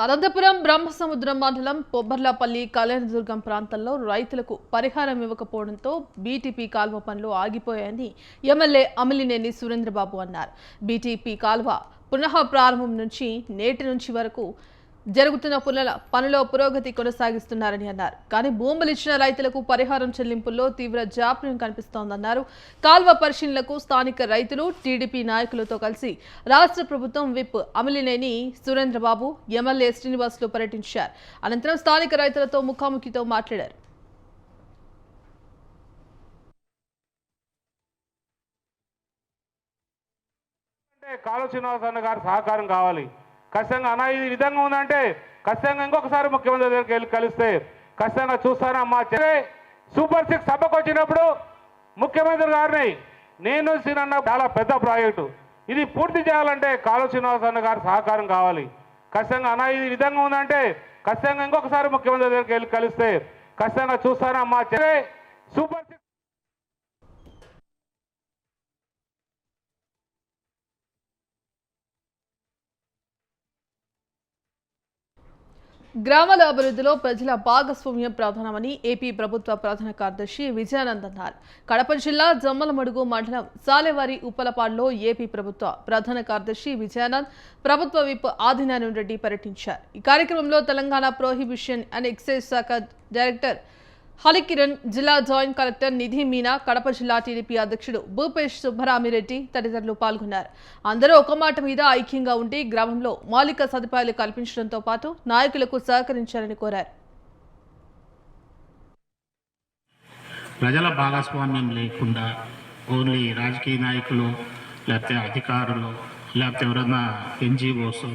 అనంతపురం బ్రహ్మసముద్రం మండలం పొబ్బర్లపల్లి కళ్యాణదుర్గం ప్రాంతంలో రైతులకు పరిహారం ఇవ్వకపోవడంతో బీటీపీ కాల్వ పనులు ఆగిపోయాయని ఎమ్మెల్యే అమిలినేని సురేంద్రబాబు అన్నారు. బీటీపీ కాల్వ పునః ప్రారంభం నుంచి నేటి నుంచి వరకు జరుగుతున్న పనుల పురోగతి కొనసాగిస్తున్నారని అన్నారు. కానీ భూములు ఇచ్చిన రైతులకు పరిహారం చెల్లింపుల్లో తీవ్ర జాప్యం కనిపిస్తోందన్నారు. కాల్వ పరిశీలనకు స్థానిక రైతులు టీడీపీ నాయకులతో కలిసి రాష్ట్ర ప్రభుత్వం విప్ అమిలినేని సురేంద్రబాబు, ఎమ్మెల్యే శ్రీనివాసులు పర్యటించారు. అనంతరం స్థానిక రైతులతో ముఖాముఖితో మాట్లాడారు. కాళు శ్రీనివాసన్న గారి సహకారం కావాలి. ఖచ్చితంగా అన్న ఇది విధంగా ఉందంటే ఖచ్చితంగా ఇంకొకసారి ముఖ్యమంత్రి దగ్గరికి వెళ్ళి కలిస్తే ఖచ్చితంగా చూస్తాను. అమ్మా సూపర్ 6 సభకు వచ్చినప్పుడు ముఖ్యమంత్రి గారిని నేను సీనన్న చాలా పెద్ద ప్రాజెక్టు, ఇది పూర్తి చేయాలంటే కాళు శ్రీనివాసన్న గారి సహకారం కావాలి. ఖచ్చితంగా అన్న ఇది విధంగా ఉందంటే ఖచ్చితంగా ఇంకొకసారి ముఖ్యమంత్రి దగ్గరికి వెళ్ళి కలిస్తే ఖచ్చితంగా చూస్తాను. అమ్మా సూపర్ 6 గ్రామాల అభివృద్ధిలో ప్రజల భాగస్వామ్యం ప్రధానమని ఏపీ ప్రభుత్వ ప్రధాన కార్యదర్శి విజయానంద్ అన్నారు. కడప జిల్లా జమ్మలమడుగు మండలం సాలెవారి ఉప్పలపాడులో ఏపీ ప్రభుత్వ ప్రధాన కార్యదర్శి విజయానంద్, ప్రభుత్వ విప్ ఆదినారాయణ రెడ్డి పర్యటించారు. ఈ కార్యక్రమంలో తెలంగాణ ప్రొహిబిషన్ అండ్ ఎక్సైజ్ శాఖ డైరెక్టర్ హలికిరణ్, జిల్లా జాయింట్ కలెక్టర్ నిధి మీనా, కడప జిల్లా టీడీపీ అధ్యక్షుడు భూపేష్ సుబ్బరామిరెడ్డి తదితరులు పాల్గొన్నారు. అందరూ ఒక మాట మీద ఐక్యంగా ఉండి గ్రామంలో మౌలిక సదుపాయాలు కల్పించడంతో పాటు నాయకులకు సహకరించాలని కోరారు. ప్రజల భాగస్వామ్యం లేకుండా ఓన్లీ రాజకీయ నాయకులు లేకపోతే అధికారులు లేకపోతే ఎవరైనా ఎన్జిఓస్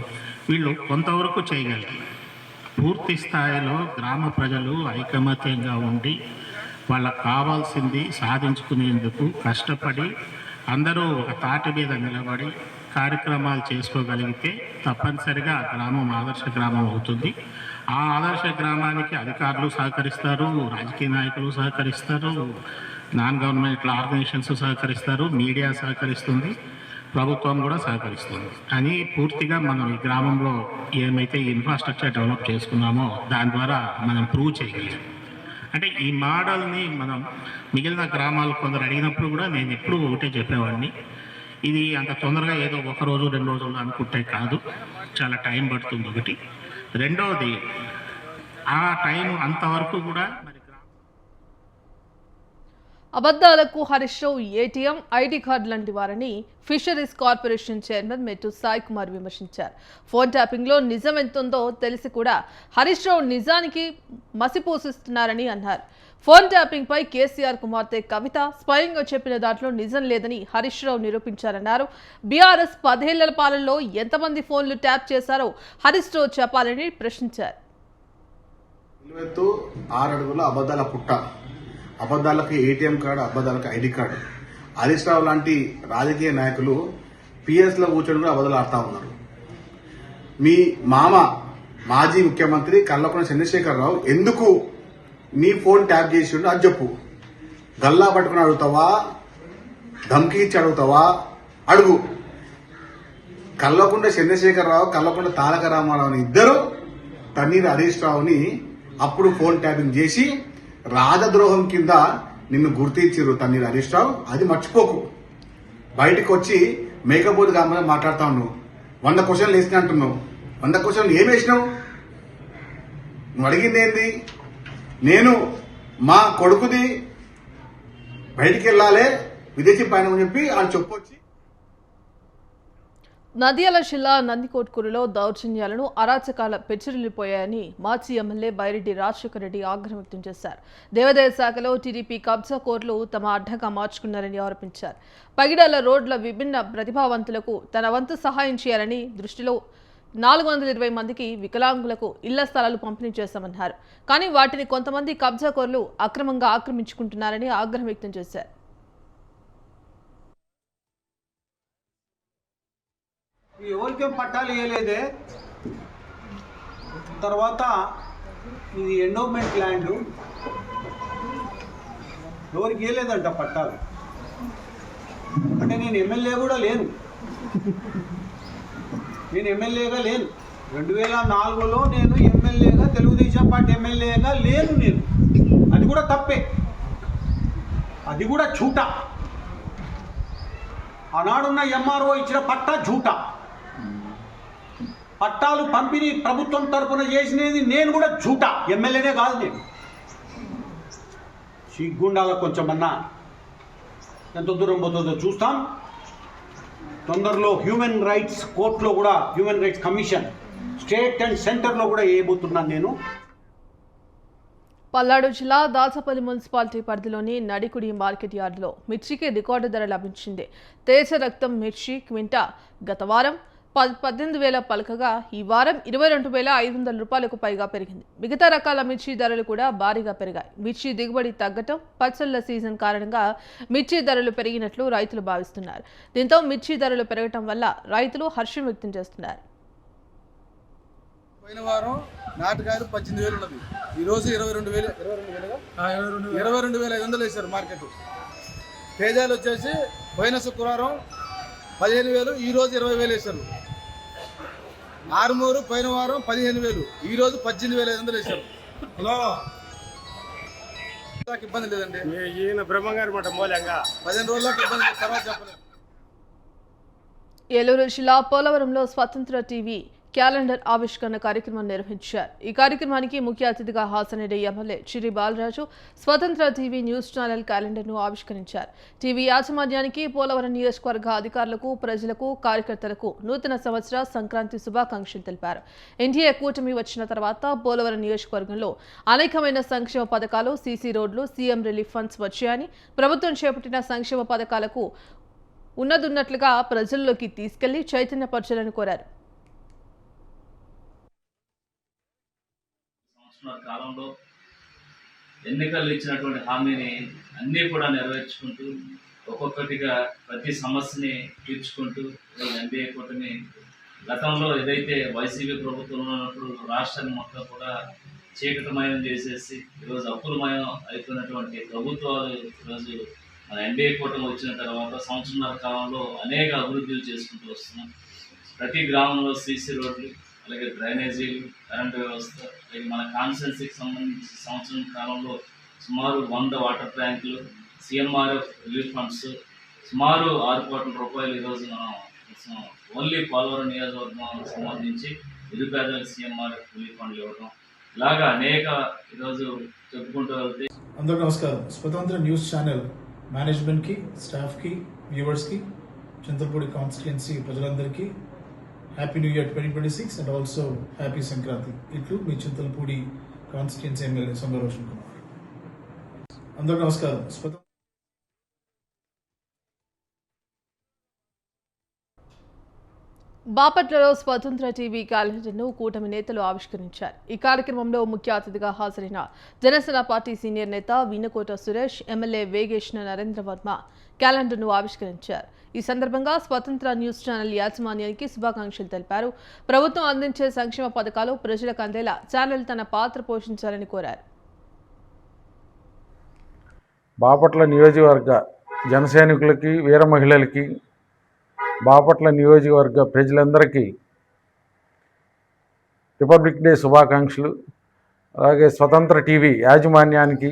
వీళ్ళు కొంతవరకు చేయగలరు. పూర్తి స్థాయిలో గ్రామ ప్రజలు ఐకమత్యంగా ఉండి వాళ్ళకు కావాల్సింది సాధించుకునేందుకు కష్టపడి అందరూ ఒక తాటి మీద నిలబడి కార్యక్రమాలు చేసుకోగలిగితే తప్పనిసరిగా గ్రామం ఆదర్శ గ్రామం అవుతుంది. ఆ ఆదర్శ గ్రామానికి అధికారులు సహకరిస్తారు, రాజకీయ నాయకులు సహకరిస్తారు, నాన్ గవర్నమెంటల్ ఆర్గనైజేషన్స్ సహకరిస్తారు, మీడియా సహకరిస్తుంది, ప్రభుత్వం కూడా సహకరిస్తుంది. అని పూర్తిగా మనం ఈ గ్రామంలో ఏమైతే ఇన్ఫ్రాస్ట్రక్చర్ డెవలప్ చేసుకున్నామో దాని ద్వారా మనం ప్రూవ్ చేయగలిగాం. అంటే ఈ మోడల్ని మనం మిగిలిన గ్రామాలు కొందరు అడిగినప్పుడు కూడా నేను ఎప్పుడూ ఒకటే చెప్పేవాడిని, ఇది అంత తొందరగా ఏదో 1 రోజు 2 రోజులు అనుకుంటే కాదు, చాలా టైం పడుతుంది. ఒకటి. రెండవది ఆ టైం అంతవరకు కూడా అబద్దాలకు Harish Rao ATM, ID card లాంటి వారని ఫిషరీస్ కార్పొరేషన్ చైర్మన్ మెట్టు సాయి కుమార్ విమర్శించారు. ఫోన్ ట్యాపింగ్లో నిజం ఎంతుందో తెలిసి కూడా హరీష్ రావు నిజానికి మసిపూసిస్తున్నారని అన్నారు. ఫోన్ ట్యాపింగ్ పై కేసీఆర్ కుమార్తె కవిత స్వయంగా చెప్పిన దాంట్లో నిజం లేదని హరీష్ రావు నిరూపించారన్నారు. బీఆర్ఎస్ 10 ఏళ్ల పాలనలో ఎంతమంది ఫోన్లు ట్యాప్ చేశారో హరీష్ రావు చెప్పాలని ప్రశ్నించారు. 6 అడుగుల అబద్దాల పుట్ట, అబద్దాలకు ఏటీఎం కార్డు, అబద్దాలకు ఐడి కార్డు. హరీష్ రావు లాంటి రాజకీయ నాయకులు పిఎస్ లో కూర్చొని కూడా అబద్దాలు ఆడుతా ఉన్నారు. మీ మామ మాజీ ముఖ్యమంత్రి కల్వకుంట్ల చంద్రశేఖరరావు ఎందుకు నీ ఫోన్ ట్యాప్ చేసిండు అది చెప్పు. గల్లా పట్టుకుని అడుగుతావా, ధమ్కి ఇచ్చి అడుగుతావా? అడుగు. కల్వకుంట్ల చంద్రశేఖరరావు, కల్వకుంట్ల తారక రామారావు ఇద్దరు తన్నీరు హరీష్ రావుని అప్పుడు ఫోన్ ట్యాపింగ్ చేసి రాజద్రోహం కింద నిన్ను గుర్తించారు తన్నీరు హరీష్ రావు. అది మర్చిపోకు. బయటకు వచ్చి మేకపోతు కామని మాట్లాడుతా ఉన్నావు. 100 క్వశ్చన్లు వేసిన అంటున్నావు. 100 క్వశ్చన్లు ఏం వేసినావు? నువ్వు అడిగింది ఏంది? నేను మా కొడుకుది బయటికి వెళ్ళాలి విదేశీ పయనం అని చెప్పి ఆయన చెప్పొచ్చి నంద్యాల జిల్లా నందికొట్కూరులో దౌర్జన్యాలను అరాచకాల పెచ్చురిల్లిపోయాయని మాజీ ఎమ్మెల్యే బైరెడ్డి రాజశేఖర రెడ్డి ఆగ్రహం వ్యక్తం చేశారు. దేవాదాయ శాఖలో టీడీపీ కబ్జా కోర్లు తమ అడ్డగా మార్చుకున్నారని ఆరోపించారు. పగిడాల రోడ్ల విభిన్న ప్రతిభావంతులకు తన వంతు సహాయం చేయాలని దృష్టిలో 420 మందికి వికలాంగులకు ఇళ్ల స్థలాలు పంపిణీ చేశామన్నారు. కానీ వాటిని కొంతమంది కబ్జా కోర్లు అక్రమంగా ఆక్రమించుకుంటున్నారని ఆగ్రహం వ్యక్తం చేశారు. ఎవరికేం పట్టాలు ఇవ్వలేదే. తర్వాత ఇది ఎండోమెంట్ ల్యాండ్ ఎవరికి ఇవ్వలేదంట పట్టాలు. అంటే నేను ఎమ్మెల్యే కూడా లేను, నేను ఎమ్మెల్యేగా లేను. 2004లో నేను ఎమ్మెల్యేగా, తెలుగుదేశం పార్టీ ఎమ్మెల్యేగా లేను నేను. అది కూడా తప్పే, అది కూడా झूठा. ఆనాడున్న ఎంఆర్ఓ ఇచ్చిన పట్టా झूठा. పట్టాలు పంపిణీ ప్రభుత్వం తరఫున చేసినది నేను కూడా झूठा. ఎమ్మెల్యేనే కాదు నేను. సిగ్గుండాల కొంచెమన్నా. ఎంత దూరం పోతుందో చూస్తాం. తొందరలో హ్యూమన్ రైట్స్ కోర్టులో కూడా, human rights commission state and సెంటర్లో కూడా వేయబోతున్నాను నేను. పల్నాడు జిల్లా దాచపల్లి మున్సిపాలిటీ పరిధిలోని నడికుడి మార్కెట్ యార్డులో మిర్చికి రికార్డు ధర లభించింది. తేజ రక్తం మిర్చి క్వింటా గత వారం 18,000 పలకగా ఈ వారం 22,500 రూపాయలకు పైగా పెరిగింది. మిగతా రకాల మిర్చి ధరలు కూడా భారీగా పెరిగాయి. మిర్చి దిగుబడి తగ్గటం, పచ్చళ్ల సీజన్ కారణంగా మిర్చి ధరలు పెరిగినట్లు రైతులు భావిస్తున్నారు. దీంతో మిర్చి ధరలు పెరగటం వల్ల రైతులు హర్షం వ్యక్తం చేస్తున్నారు. పోయిన వారం నాటుకాయలు 18,000 ఉన్నది, ఈరోజు 22,500 వేశారు మార్కెట్. తేజాలు వచ్చేసి పోయిన శుక్రవారం 15,000, ఈరోజు 20,000 వేశారు. ఆరుమూరు పోయిన వారం 15,000, ఈరోజు 18,500 వేశారు. ఇబ్బంది లేదండి, ఈయన బ్రహ్మంగారి మాట మూలంగా 15 రోజులకు ఇబ్బంది లేదు, తర్వాత చెప్పలేదు. ఏలూరు జిల్లా పోలవరంలో స్వతంత్ర టీవీ క్యాలెండర్ ఆవిష్కరణ కార్యక్రమం నిర్వహించారు. ఈ కార్యక్రమానికి ముఖ్య అతిథిగా హాజరైన ఎమ్మెల్యే చిరి బాలరాజు స్వతంత్ర టీవీ న్యూస్ ఛానల్ క్యాలెండర్ను ఆవిష్కరించారు. టీవీ యాజమాన్యానికి, పోలవరం నియోజకవర్గ అధికారులకు, ప్రజలకు, కార్యకర్తలకు నూతన సంవత్సర సంక్రాంతి శుభాకాంక్షలు తెలిపారు. ఎన్డీఏ కూటమి వచ్చిన తర్వాత పోలవరం నియోజకవర్గంలో అనేకమైన సంక్షేమ పథకాలు, సీసీ రోడ్లు, సీఎం రిలీఫ్ ఫండ్స్ వచ్చాయని, ప్రభుత్వం చేపట్టిన సంక్షేమ పథకాలకు ఉన్నదున్నట్లుగా ప్రజల్లోకి తీసుకెళ్లి చైతన్యపరచాలని కోరారు. కాలంలో ఎన్నికలు ఇచ్చినటువంటి హామీని అన్నీ కూడా నెరవేర్చుకుంటూ, ఒక్కొక్కటిగా ప్రతి సమస్యని తీర్చుకుంటూ ఎన్డీఏ కూటమి గతంలో ఏదైతే వైసీపీ ప్రభుత్వంలో ఉన్నప్పుడు రాష్ట్రాన్ని మొత్తం కూడా చీకటమయం చేసేసి ఈరోజు అప్పులమయం అయిపోయినటువంటి ప్రభుత్వాలు ఈరోజు మన ఎన్డీఏ కూటమి వచ్చిన తర్వాత సంవత్సరాల కాలంలో అనేక అభివృద్ధులు చేసుకుంటూ వస్తున్నాం. ప్రతి గ్రామంలో సీసీ రోడ్లు, అలాగే డ్రైనేజీలు, కరెంటు వ్యవస్థ, అలాగే మన కాన్స్టిట్యున్సీకి సంబంధించి సంవత్సరం కాలంలో సుమారు 100 వాటర్ ట్యాంకులు, సీఎంఆర్ఎఫ్ రిలీఫ్ ఫండ్స్ సుమారు 6 కోట్ల రూపాయలు ఈరోజు మనం ఓన్లీ పోలవరం నియోజకవర్గం సంబంధించి నిరుపేదలకు సీఎంఆర్ఎఫ్ రిలీఫ్ ఫండ్లు ఇవ్వడం, ఇలాగా అనేక ఈరోజు చెప్పుకుంటూ వెళ్తే. అందరికీ నమస్కారం. స్వతంత్ర న్యూస్ ఛానల్ మేనేజ్మెంట్కి, స్టాఫ్కి, వ్యూవర్స్కి, చింతలపూడి కాన్స్టిట్యుయెన్సీ ప్రజలందరికీ happy new year 2026 and also happy Sankranti. ఇట్లు మీ చింతలపూడి కాన్స్టిట్యుయెన్సీ ఎమ్మెల్యే సంబరోషన్ కుమార్. అందరికీ నమస్కారం. బాపట్లలో స్వతంత్ర టీవీ క్యాలెండర్ను కూటమి నేతలు ఆవిష్కరించారు. ఈ కార్యక్రమంలో ముఖ్య అతిథిగా హాజరైన జనసేన పార్టీ సీనియర్ నేత వీనకోట సురేష్, ఎమ్మెల్యే వేగేశ్న నరేంద్ర వర్మ క్యాలెండర్ను ఆవిష్కరించారు. ఈ సందర్భంగా స్వతంత్ర న్యూస్ ఛానల్ యాజమాన్యానికి శుభాకాంక్షలు తెలిపారు. ప్రభుత్వం అందించే సంక్షేమ పథకాలు ప్రజలకు అందేలా ఛానల్ తన పాత్ర పోషించాలని కోరారు. బాపట్ల నియోజకవర్గ జనసైనికులకి, వీర మహిళలకి, బాపట్ల నియోజకవర్గ ప్రజలందరికీ రిపబ్లిక్ డే శుభాకాంక్షలు. అలాగే స్వతంత్ర టీవీ యాజమాన్యానికి,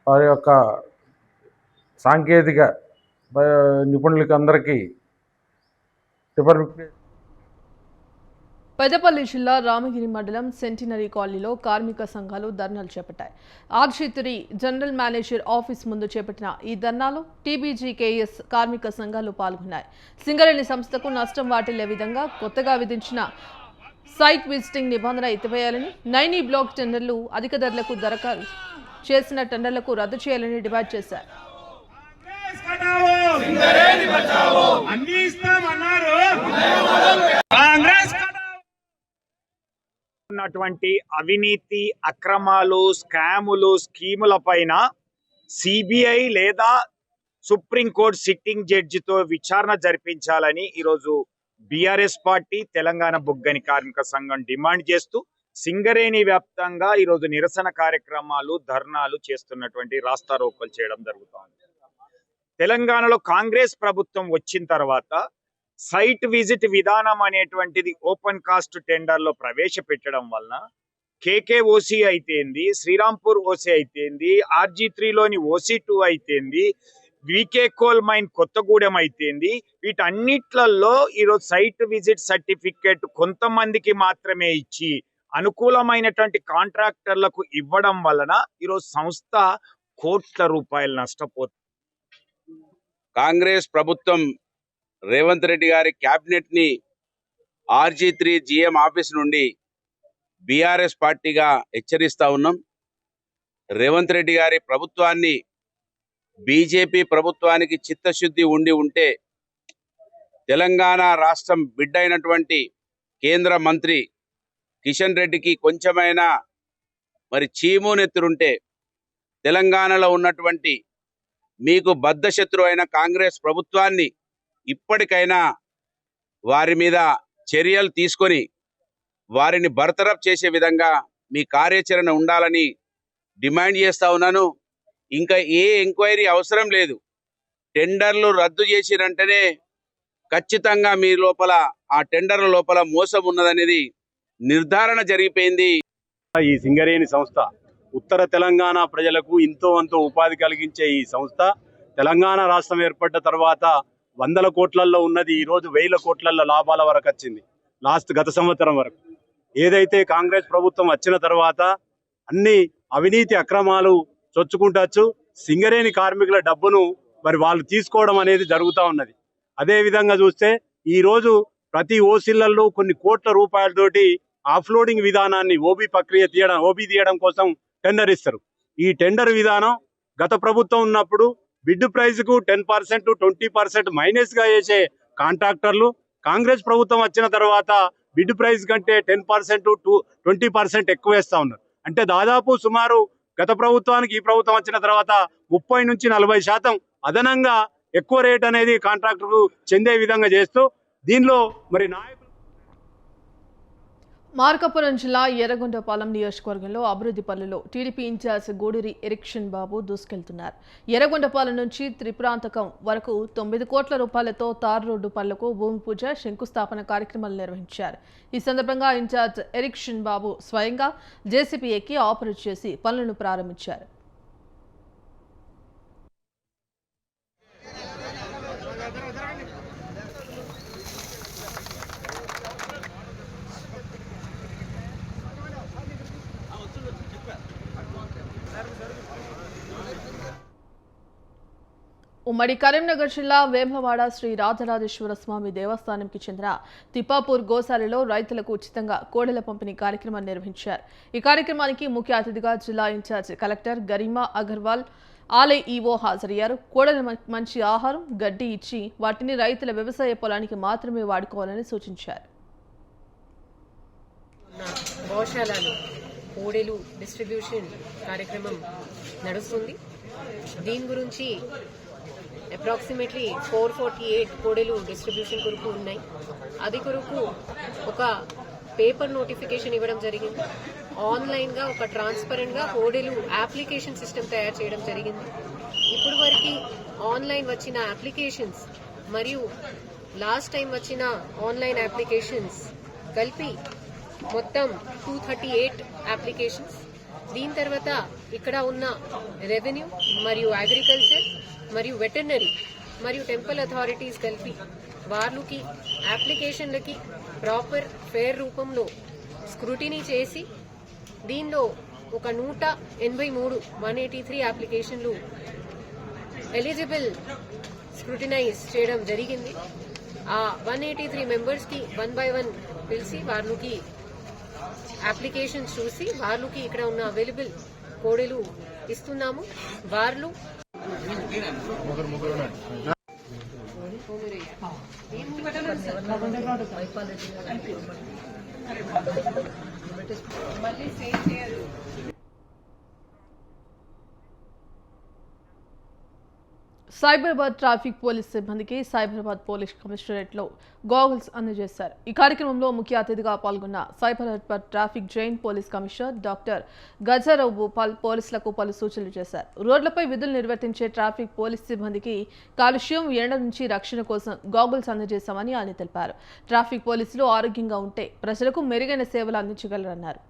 వారి యొక్క సాంకేతిక నిపుణులకి అందరికీ రిపబ్లిక్ డే. పెద్దపల్లి జిల్లా రామగిరి మండలం సెంటినరీ కాలనీలో కార్మిక సంఘాలు ధర్నాలు చేపట్టాయి. ఆర్జీ3 జనరల్ మేనేజర్ ఆఫీస్ ముందు చేపట్టిన ఈ ధర్నాలో టీబీజీకేఎస్ కార్మిక సంఘాలు పాల్గొన్నాయి. సింగరేణి సంస్థకు నష్టం వాటిల్లే విధంగా కొత్తగా విధించిన సైట్ విజిటింగ్ నిబంధన ఎత్తివేయాలని, 9E బ్లాక్ టెండర్లు అధిక ధరలకు దరఖాస్తు చేసిన టెండర్లకు రద్దు చేయాలని డిమాండ్ చేశారు. ఉన్నటువంటి అవినీతి, అక్రమాలు, స్కాములు, స్కీముల పైన సిబిఐ లేదా సుప్రీంకోర్టు సిట్టింగ్ జడ్జితో విచారణ జరిపించాలని ఈరోజు బీఆర్ఎస్ పార్టీ, తెలంగాణ బొగ్గని కార్మిక సంఘం డిమాండ్ చేస్తూ సింగరేణి వ్యాప్తంగా ఈరోజు నిరసన కార్యక్రమాలు, ధర్నాలు చేస్తున్నటువంటి రాస్తారోకోలు చేయడం జరుగుతోంది. తెలంగాణలో కాంగ్రెస్ ప్రభుత్వం వచ్చిన తర్వాత సైట్ విజిట్ విధానం అనేటువంటిది ఓపెన్ కాస్ట్ టెండర్లో ప్రవేశపెట్టడం వలన కేకేఓసి అయితేంది, శ్రీరాంపూర్ ఓసీ అయితేంది, RG3లోని OC2 అయితేంది, వికే కోల్ మైన్ కొత్తగూడెం అయితేంది, వీటన్నిట్లలో ఈరోజు సైట్ విజిట్ సర్టిఫికేట్ కొంతమందికి మాత్రమే ఇచ్చి అనుకూలమైనటువంటి కాంట్రాక్టర్లకు ఇవ్వడం వలన ఈరోజు సంస్థ కోట్ల రూపాయలు నష్టపోతుంది. కాంగ్రెస్ ప్రభుత్వం రేవంత్ రెడ్డి గారి క్యాబినెట్ ని RG3 GM ఆఫీస్ నుండి బీఆర్ఎస్ పార్టీగా హెచ్చరిస్తా ఉన్నాం. రేవంత్ రెడ్డి గారి ప్రభుత్వాన్ని బీజేపీ ప్రభుత్వానికి చిత్తశుద్ధి ఉంటే తెలంగాణ రాష్ట్రం బిడ్డైనటువంటి కేంద్ర మంత్రి కిషన్ రెడ్డికి కొంచెమైనా మరి చీమునెత్తురుంటే తెలంగాణలో ఉన్నటువంటి మీకు బద్ధశత్రు అయిన కాంగ్రెస్ ప్రభుత్వాన్ని ఇప్పటికైనా వారి మీద చర్యలు తీసుకొని వారిని బర్తరఫ్ చేసే విధంగా మీ కార్యాచరణ ఉండాలని డిమాండ్ చేస్తా ఉన్నాను. ఇంకా ఏ ఎంక్వైరీ అవసరం లేదు. టెండర్లు రద్దు చేసినంటేనే ఖచ్చితంగా మీ లోపల ఆ టెండర్ల లోపల మోసం ఉన్నదనేది నిర్ధారణ జరిగిపోయింది. ఈ సింగరేణి సంస్థ ఉత్తర తెలంగాణ ప్రజలకు ఎంతో ఉపాధి కలిగించే ఈ సంస్థ తెలంగాణ రాష్ట్రం ఏర్పడ్డ తర్వాత 100 కోట్లలో ఉన్నది ఈరోజు 1000 కోట్లలో లాభాల వరకు వచ్చింది. గత సంవత్సరం వరకు ఏదైతే కాంగ్రెస్ ప్రభుత్వం వచ్చిన తర్వాత అన్ని అవినీతి అక్రమాలు చొచ్చుకుంటచ్చు, సింగరేణి కార్మికుల డబ్బును మరి వాళ్ళు తీసుకోవడం అనేది జరుగుతూ ఉన్నది. అదే విధంగా చూస్తే ఈరోజు ప్రతి ఓసీలలో కొన్ని కోట్ల రూపాయలతోటి ఆఫ్లోడింగ్ విధానాన్ని ఓబీ తీయడం కోసం టెండర్ ఇస్తారు. ఈ టెండర్ విధానం గత ప్రభుత్వం ఉన్నప్పుడు బిడ్ ప్రైస్కు 10%, 20% మైనస్గా చేసే కాంట్రాక్టర్లు కాంగ్రెస్ ప్రభుత్వం వచ్చిన తర్వాత బిడ్ ప్రైస్ కంటే 10% to 20% ఎక్కువ వేస్తూ ఉన్నారు. అంటే దాదాపు సుమారు గత ప్రభుత్వానికి ఈ ప్రభుత్వం వచ్చిన తర్వాత 30 నుంచి 40% అదనంగా ఎక్కువ రేట్ అనేది కాంట్రాక్టర్కు చెందే విధంగా చేస్తూ దీనిలో మరి నాయకులు మార్కాపురం జిల్లా ఎర్రగొండపాలెం నియోజకవర్గంలో అభివృద్ధి పనుల్లో టీడీపీ ఇన్ఛార్జ్ గూడూరి ఎరిక్షన్ బాబు దూసుకెళ్తున్నారు. ఎర్రగొండపాలెం నుంచి త్రిపురాంతకం వరకు 9 కోట్ల రూపాయలతో తార్ రోడ్డు పనులకు భూమి పూజ, శంకుస్థాపన కార్యక్రమాలు నిర్వహించారు. ఈ సందర్భంగా ఇన్ఛార్జ్ ఎరిక్షన్ బాబు స్వయంగా జేసీబీ ఎక్కి ఆపరేట్ చేసి పనులను ప్రారంభించారు. ఉమ్మడి కరీంనగర్ జిల్లా వేములవాడ శ్రీ రాజరాజేశ్వర స్వామి దేవస్థానంకి చెందిన తిప్పాపూర్ గోశాలలో రైతులకు ఉచితంగా కోడెల పంపిణీ కార్యక్రమాన్ని నిర్వహించారు. ఈ కార్యక్రమానికి ముఖ్య అతిథిగా జిల్లా ఇన్ఛార్జ్ కలెక్టర్ గరిమా అగర్వాల్, ఆలయ ఈవో హాజరయ్యారు. కోడెల మంచి ఆహారం, గడ్డి ఇచ్చి వాటిని రైతుల వ్యవసాయ పొలానికి మాత్రమే వాడుకోవాలని సూచించారు. గోశాలలో కోడెలు డిస్ట్రిబ్యూషన్ కార్యక్రమం నడుస్తుంది. దీని గురించి అప్రాక్సిమేట్లీ 448 కోడెలు డిస్ట్రిబ్యూషన్ కొరకు ఉన్నాయి. అది కొరకు ఒక పేపర్ నోటిఫికేషన్ ఇవ్వడం జరిగింది. ఆన్లైన్గా ఒక ట్రాన్స్పరెంట్గా కోడెలు అప్లికేషన్ సిస్టమ్ తయారు చేయడం జరిగింది. ఇప్పుడు వరకు ఆన్లైన్ వచ్చిన అప్లికేషన్స్ మరియు లాస్ట్ టైం వచ్చిన ఆన్లైన్ అప్లికేషన్స్ కలిపి మొత్తం 238 అప్లికేషన్స్. దీని తర్వాత ఇక్కడ ఉన్న రెవెన్యూ మరియు అగ్రికల్చర్ మరియు వెటర్నరీ మరియు టెంపుల్ అథారిటీస్ కలిపి వాళ్ళకి అప్లికేషన్లకి ప్రాపర్ ఫేర్ రూపంలో స్క్రూటినీ చేసి దీనిలో ఒక 183 అప్లికేషన్లు ఎలిజిబుల్ స్క్రూటినైజ్ చేయడం జరిగింది. ఆ 183 మెంబర్స్కి 1 by 1 పిలిచి వాళ్ళకి అప్లికేషన్స్ చూసి వాళ్ళకి ఇక్కడ ఉన్న అవైలబుల్ కోడెలు ఇస్తున్నాము. వాళ్ళు సైబరాబాద్ ట్రాఫిక్ పోలీస్ సిబ్బందికి సైబరాబాద్ పోలీస్ కమిషనరేట్లో గాగుల్స్ అందజేశారు. ఈ కార్యక్రమంలో ముఖ్య అతిథిగా పాల్గొన్న Cyberabad traffic joint police commissioner doctor Gajarao Bhupal పోలీసులకు పలు సూచనలు చేశారు. రోడ్లపై విధులు నిర్వర్తించే ట్రాఫిక్ పోలీస్ సిబ్బందికి కాలుష్యం, ఎండ నుంచి రక్షణ కోసం గాగుల్స్ అందజేశామని ఆయన తెలిపారు. ట్రాఫిక్ పోలీసులు ఆరోగ్యంగా ఉంటే ప్రజలకు మెరుగైన సేవలు అందించగలరన్నారు.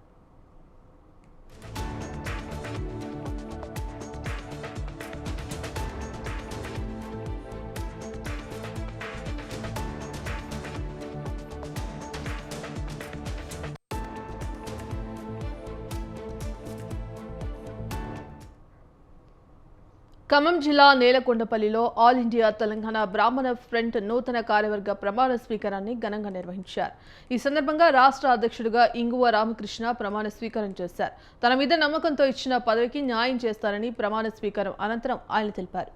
ఖమ్మం జిల్లా నేలకొండపల్లిలో ఆల్ ఇండియా తెలంగాణ బ్రాహ్మణ ఫ్రంట్ నూతన కార్యవర్గ ప్రమాణ స్వీకారాన్ని ఘనంగా నిర్వహించారు. ఈ సందర్భంగా రాష్ట్ర అధ్యక్షుడిగా ఇంగువ రామకృష్ణ ప్రమాణ స్వీకారం చేశారు. తన మీద నమ్మకంతో ఇచ్చిన పదవికి న్యాయం చేస్తారని ప్రమాణ స్వీకారం అనంతరం ఆయన తెలిపారు.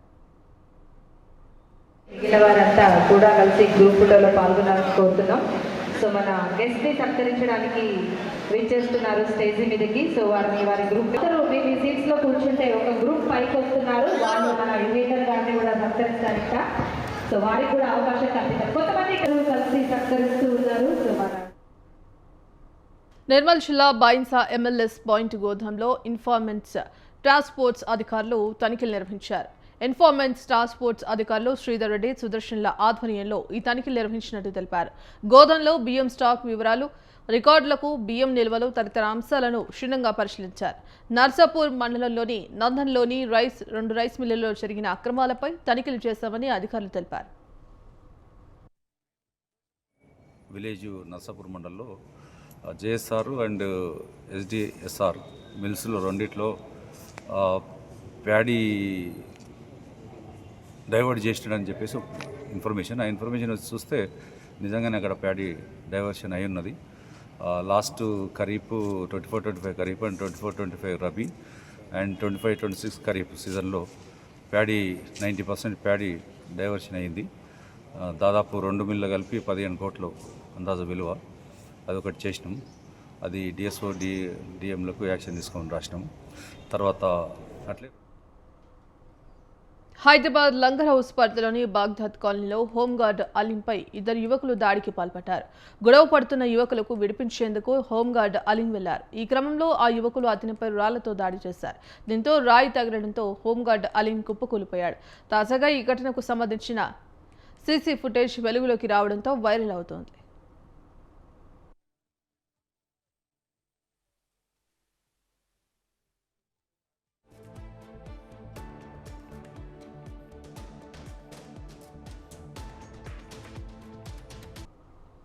వారంతా కూడా కలిసి గ్రూప్ ఫోటోలో పాల్గొనాలని కోరుతున్నాం. సో మన గెస్ట్ ని సత్కరించడానికి విచ్చేస్తున్నారు స్టేజ్ మీదకి. సో వారి గ్రూప్ మీ సీట్స్ లో కూర్చుంటే ఒక గ్రూప్ పైకి వస్తున్నారు. వాళ్ళు మన యువేటర్ గారిని కూడా సత్కరిస్తారంట. సో వారికి కూడా అవకాశం కల్పిస్తారు. కొంతమంది కలిసి సత్కరిస్తూ ఉన్నారు. సో మన నిర్మల్ జిల్లా బైన్సా ఎంఎల్ఎస్ పాయింట్ గోదాంలో ఇన్ఫార్మెంట్స్ టాస్క్ ఫోర్స్ అధికారులు తనిఖీలు నిర్వహించారు. ఇన్ఫార్మెంట్స్ టాస్క్ ఫోర్స్ అధికారులు శ్రీధర్ రెడ్డి, సుదర్శన్ల ఆధ్వర్యంలో ఈ తనిఖీలు నిర్వహించినట్టు తెలిపారు. గోదాంలో బియ్యం స్టాక్ వివరాలు, రికార్డులకు, బియ్యం నిల్వలు తదితర అంశాలను క్షుణ్ణంగా పరిశీలించారు. నర్సాపూర్ మండలంలోని నందన్లోని 2 రైస్ మిల్లుల్లో జరిగిన అక్రమాలపై తనిఖీలు చేశామని అధికారులు తెలిపారు. విలేజ్ నర్సాపూర్ మండలంలో జేఎస్ఆర్ అండ్ ఎస్డిఎస్ఆర్ మిల్స్లో రెండిట్లో ప్యాడీ డైవర్ట్ చేసినాడని చెప్పేసి ఇన్ఫర్మేషన్. ఆ ఇన్ఫర్మేషన్ వచ్చి చూస్తే నిజంగానే అక్కడ ప్యాడీ డైవర్షన్ అయి ఉన్నది. Last kharif 24-25 kharif and 24-25 rabi and 25-26 kharif సీజన్లో ప్యాడీ 90% ప్యాడీ డైవర్షన్ అయింది. దాదాపు 2 మిల్లు కలిపి 15 కోట్లు అందాజు విలువ. అదొకటి చేసినాం. అది డిఎస్ఓ డిఎంలకు యాక్షన్ తీసుకొని రాసినాం. తర్వాత అట్లే హైదరాబాద్ లంగర్ హౌస్ పరిధిలోని బాగ్దాద్ కాలనీలో హోంగార్డ్ అలీంపై 2 యువకులు దాడికి పాల్పడ్డారు. గొడవ పడుతున్న యువకులకు విడిపించేందుకు హోంగార్డ్ అలీం వెళ్లారు. ఈ క్రమంలో ఆ యువకులు అతనిపై రాళ్లతో దాడి చేశారు. దీంతో రాయి తగలడంతో హోంగార్డ్ అలీం కుప్పకూలిపోయాడు. తాజాగా ఈ ఘటనకు సంబంధించిన సీసీ ఫుటేజ్ వెలుగులోకి రావడంతో వైరల్ అవుతోంది.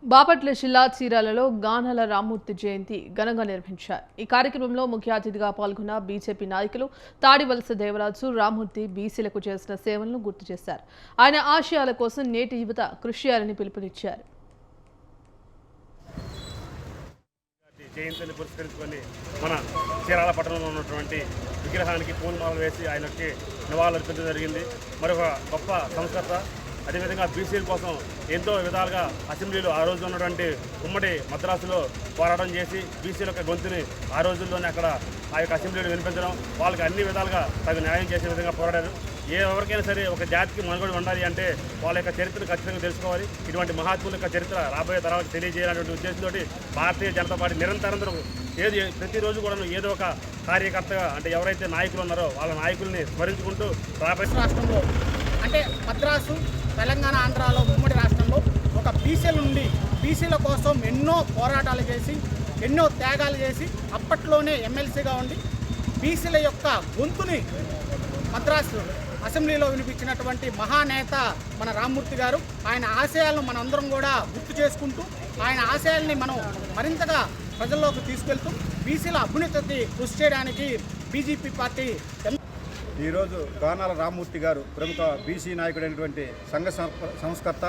బాపట్ల జిల్లా చీరాలలో గానాల రామ్మూర్తి జయంతి ఘనంగా నిర్వహించారు. ఈ కార్యక్రమంలో ముఖ్య అతిథిగా పాల్గొన్న బీజేపీ నాయకులు తాడివలస దేవరాజు రామ్మూర్తి బీసీలకు చేసిన సేవలను గుర్తు చేశారు. ఆయన ఆశయాల కోసం నేటి యువత కృషి చేయాలని పిలుపునిచ్చారు. జయంతిని పురస్కరించుకొని మన చీరాల పట్టణంలో ఉన్నటువంటి విగ్రహానికి పూలమాలలు వేసి ఆయనకి నివాళులు అర్పించడం జరిగింది. మరొక గొప్ప సంస్కర్త. అదేవిధంగా బీసీల కోసం ఎంతో విధాలుగా అసెంబ్లీలో ఆ రోజు ఉన్నటువంటి ఉమ్మడి మద్రాసులో పోరాటం చేసి బీసీల యొక్క గొంతుని ఆ రోజుల్లోనే అక్కడ ఆ యొక్క అసెంబ్లీలో వినిపించడం, వాళ్ళకి అన్ని విధాలుగా తగు న్యాయం చేసే విధంగా పోరాడారు. ఎవరికైనా సరే ఒక జాతికి మనుగడ ఉండాలి అంటే వాళ్ళ యొక్క చరిత్రను ఖచ్చితంగా తెలుసుకోవాలి. ఇటువంటి మహాత్ముల యొక్క చరిత్ర రాబోయే తరాలకు తెలియజేయాలనే ఉద్దేశంతో భారతీయ జనతా పార్టీ నిరంతరం ప్రతిరోజు కూడా ఏదో ఒక కార్యకర్తగా అంటే ఎవరైతే నాయకులు ఉన్నారో వాళ్ళ నాయకుల్ని స్మరించుకుంటూ రాష్ట్రంలో అంటే మద్రాసు, తెలంగాణ, ఆంధ్రాలో ఉమ్మడి రాష్ట్రంలో ఒక బీసీల నుండి బీసీల కోసం ఎన్నో పోరాటాలు చేసి ఎన్నో త్యాగాలు చేసి అప్పట్లోనే ఎమ్మెల్సీగా ఉండి బీసీల యొక్క గొంతుని మద్రాసు అసెంబ్లీలో వినిపించినటువంటి మహానేత మన రామ్మూర్తి గారు. ఆయన ఆశయాలను మనందరం కూడా గుర్తు చేసుకుంటూ ఆయన ఆశయాల్ని మనం మరింతగా ప్రజల్లోకి తీసుకెళ్తూ బీసీల అభ్యున్నతికి కృషి చేయడానికి బీజేపీ పార్టీ. ఈరోజు గానాల రామ్మూర్తి గారు ప్రముఖ బీసీ నాయకుడైనటువంటి సంఘ సంస్కర్త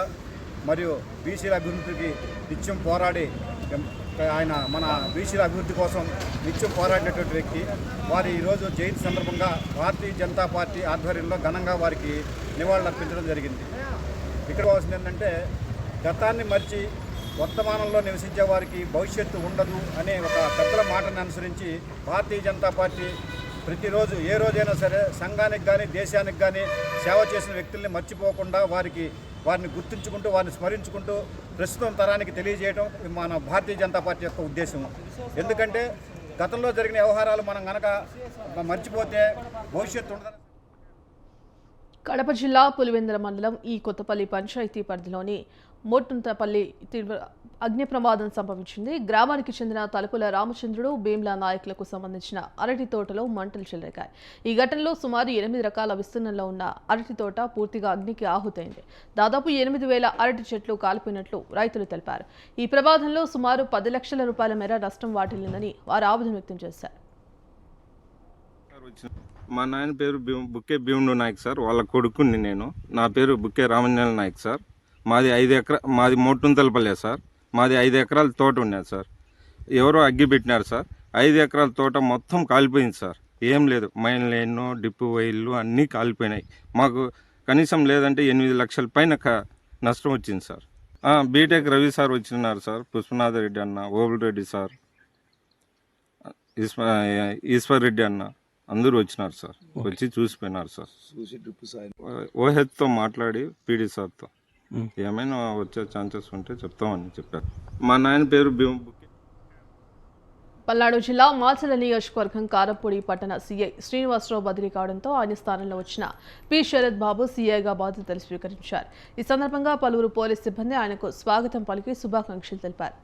మరియు బీసీల అభివృద్ధికి నిత్యం పోరాడి ఆయన మన బీసీల అభివృద్ధి కోసం నిత్యం పోరాడినటువంటి వ్యక్తి. వారి ఈరోజు జయంతి సందర్భంగా భారతీయ జనతా పార్టీ ఆధ్వర్యంలో ఘనంగా వారికి నివాళులు అర్పించడం జరిగింది. ఇక్కడ కావాల్సింది ఏంటంటే గతాన్ని మర్చి వర్తమానంలో నివసించే వారికి భవిష్యత్తు ఉండదు అనే ఒక పెద్దల మాటను అనుసరించి భారతీయ జనతా పార్టీ ప్రతిరోజు ఏ రోజైనా సరే సంఘానికి కానీ దేశానికి కానీ సేవ చేసిన వ్యక్తుల్ని మర్చిపోకుండా వారిని గుర్తుంచుకుంటూ వారిని స్మరించుకుంటూ ప్రస్తుతం తరానికి తెలియజేయడం మన భారతీయ జనతా పార్టీ యొక్క ఉద్దేశం. ఎందుకంటే గతంలో జరిగిన వ్యవహారాలు మనం కనుక మర్చిపోతే భవిష్యత్తు ఉండదు. కడప జిల్లా పులివెందుల మండలం ఈ కొత్తపల్లి పంచాయతీ పరిధిలోని మోటుంతపల్లి తీవ్ర అగ్ని ప్రమాదం సంభవించింది. గ్రామానికి చెందిన తలుపుల రామచంద్రుడు, భీమ్లా నాయకులకు సంబంధించిన అరటి తోటలో మంటలు చెలరేగాయి. ఈ ఘటనలో సుమారు 8 రకాల విస్తీర్ణంలో ఉన్న అరటి తోట పూర్తిగా అగ్నికి ఆహుతైంది. దాదాపు 8,000 అరటి చెట్లు కాలిపోయినట్లు రైతులు తెలిపారు. ఈ ప్రమాదంలో సుమారు 10 లక్షల రూపాయల మేర నష్టం వాటిల్లిందని వారు ఆవేదన వ్యక్తం చేశారు. మా నాయన పేరు బుక్కే భీముడు నాయక్ సార్, వాళ్ళ కొడుకుని నేను. నా పేరు బుక్కే రామంజన నాయక్ సార్. మాది మోటుంతలపల్లె సార్. మాది 5 ఎకరాల తోట ఉన్నది సార్. ఎవరో అగ్గి పెట్టినారు సార్. 5 ఎకరాల తోట మొత్తం కాలిపోయింది సార్. ఏం లేదు, మైన్ లైన్లు, డిప్పు వైర్లు అన్నీ కాలిపోయినాయి. మాకు కనీసం లేదంటే 8 లక్షల పైన నష్టం వచ్చింది సార్. బీటెక్ రవి సార్ వచ్చినారు సార్, పుష్పనాథ రెడ్డి అన్న, ఓబుల్ రెడ్డి సార్, ఈశ్వర్ రెడ్డి అన్న అందరూ వచ్చినారు సార్. వచ్చి చూసిపోయినారు సార్. ఓహెచ్తో మాట్లాడి పీడీ సార్తో ఏమైనా వచ్చే ఛాన్సెస్ ఉంటే చెప్తామని చెప్పారు. మా నాయన పేరు పల్నాడు జిల్లా మాచల నియోజకవర్గం కారంపూడి పట్టణ సీఐ శ్రీనివాసరావు బదిలీ కావడంతో ఆయన స్థానంలో వచ్చిన పి శరత్ బాబు సీఐగా బాధ్యతలు స్వీకరించారు. ఈ సందర్భంగా పలువురు పోలీస్ సిబ్బంది ఆయనకు స్వాగతం పలికి శుభాకాంక్షలు తెలిపారు.